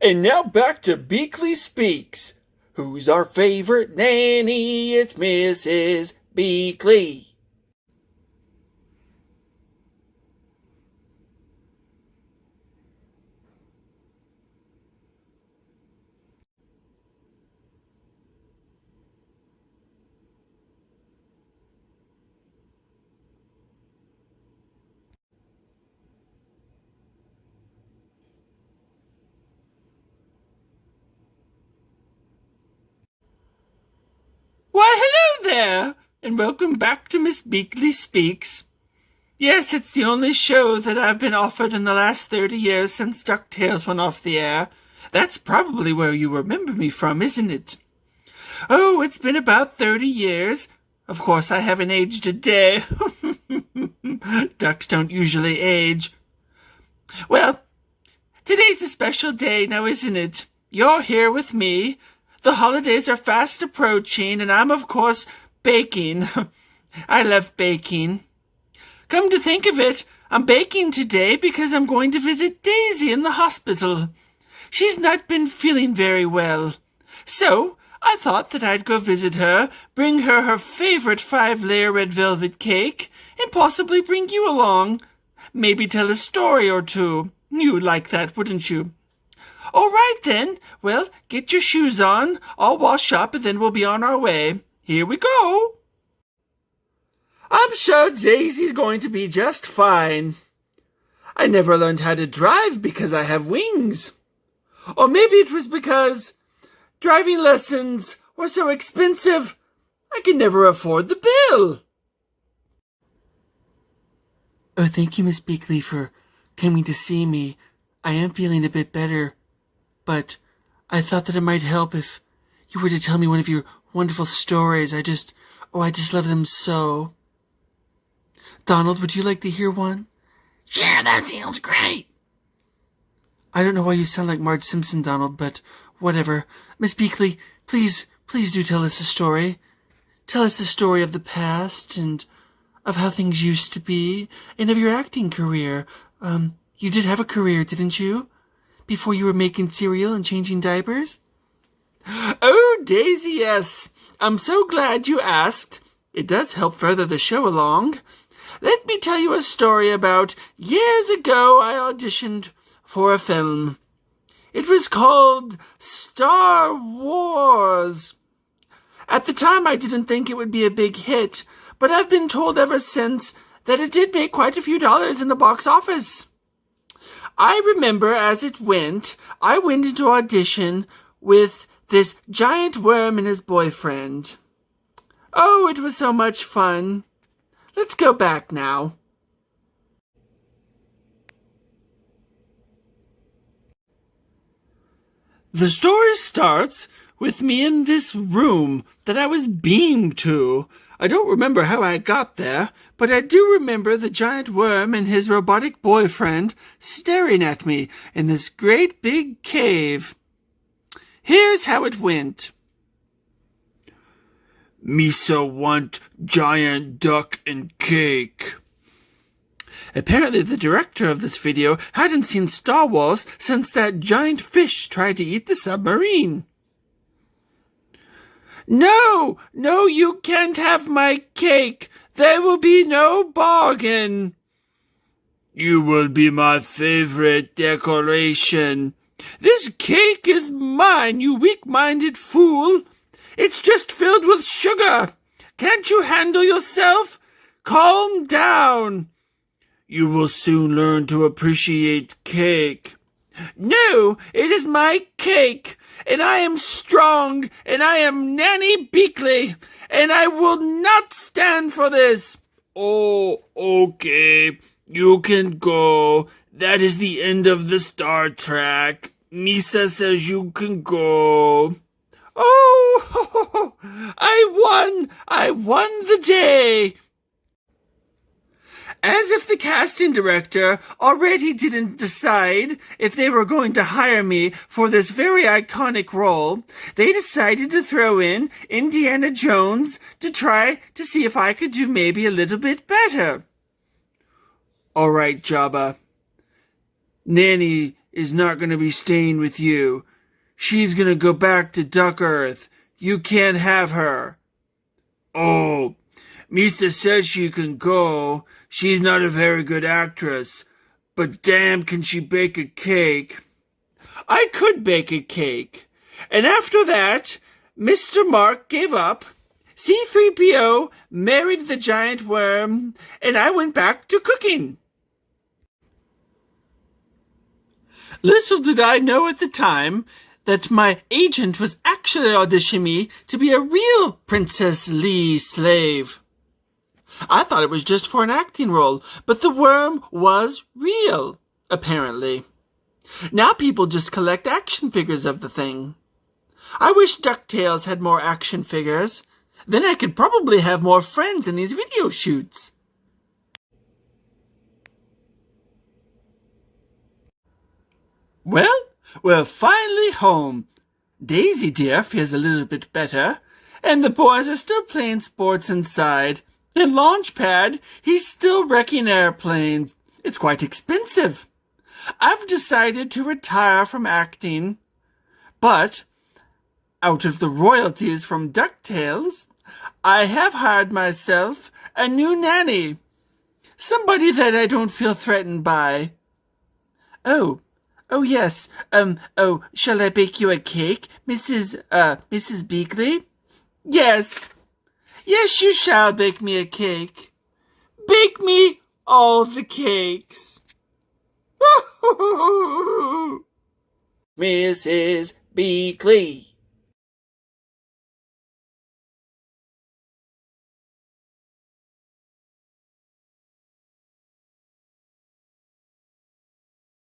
And now back to Beakley Speaks. Who's our favorite nanny? It's Mrs. Beakley. Why, hello there, and welcome back to Miss Beakley Speaks. Yes, it's the only show that I've been offered in the last 30 years since DuckTales went off the air. That's probably where you remember me from, isn't it? Oh, it's been about 30 years. Of course, I haven't aged a day. Ducks don't usually age. Well, today's a special day now, isn't it? You're here with me. The holidays are fast approaching, and I'm, of course, baking. I love baking. Come to think of it, I'm baking today because I'm going to visit Daisy in the hospital. She's not been feeling very well. So I thought that I'd go visit her, bring her her favorite 5-layer red velvet cake, and possibly bring you along. Maybe tell a story or two. You'd like that, wouldn't you? All right, then. Well, get your shoes on. I'll wash up, and then we'll be on our way. Here we go. I'm sure Daisy's going to be just fine. I never learned how to drive because I have wings. Or maybe it was because driving lessons were so expensive I could never afford the bill. Oh, thank you, Miss Beakley, for coming to see me. I am feeling a bit better. But I thought that it might help if you were to tell me one of your wonderful stories. I just love them so. Donald, would you like to hear one? Sure, that sounds great. I don't know why you sound like Marge Simpson, Donald, but whatever. Miss Beakley, please do tell us a story. Tell us the story of the past and of how things used to be and of your acting career. You did have a career, didn't you? Before you were making cereal and changing diapers? Oh, Daisy, yes. I'm so glad you asked. It does help further the show along. Let me tell you a story about years ago I auditioned for a film. It was called Star Wars. At the time, I didn't think it would be a big hit, but I've been told ever since that it did make quite a few dollars in the box office. I remember as it went, I went into audition with this giant worm and his boyfriend. Oh, it was so much fun. Let's go back now. The story starts with me in this room that I was beamed to. I don't remember how I got there, but I do remember the giant worm and his robotic boyfriend staring at me in this great big cave. Here's how it went. Misa want giant duck and cake. Apparently the director of this video hadn't seen Star Wars since that giant fish tried to eat the submarine. No, you can't have my cake. There will be no bargain. You will be my favorite decoration. This cake is mine, you weak-minded fool. It's just filled with sugar. Can't you handle yourself? Calm down. You will soon learn to appreciate cake. No, it is my cake. And I am strong, and I am Nanny Beakley, and I will not stand for this. Oh, okay, you can go. That is the end of the Star Trek. Misa says you can go. Oh, I won the day. As if the casting director already didn't decide if they were going to hire me for this very iconic role, they decided to throw in Indiana Jones to try to see if I could do maybe a little bit better. All right, Jabba. Nanny is not going to be staying with you. She's going to go back to Duck Earth. You can't have her. Oh, Misa says she can go. She's not a very good actress. But damn, can she bake a cake. I could bake a cake. And after that, Mr. Mark gave up. C-3PO married the giant worm, and I went back to cooking. Little did I know at the time that my agent was actually auditioning me to be a real Princess Leia slave. I thought it was just for an acting role, but the worm was real, apparently. Now people just collect action figures of the thing. I wish DuckTales had more action figures. Then I could probably have more friends in these video shoots. Well, we're finally home. Daisy dear feels a little bit better, and the boys are still playing sports inside. And Launchpad, he's still wrecking airplanes. It's quite expensive. I've decided to retire from acting, but out of the royalties from DuckTales, I have hired myself a new nanny. Somebody that I don't feel threatened by. Oh yes. Shall I bake you a cake, Mrs. Beakley? Yes, you shall bake me a cake. Bake me all the cakes. Mrs. Beakley.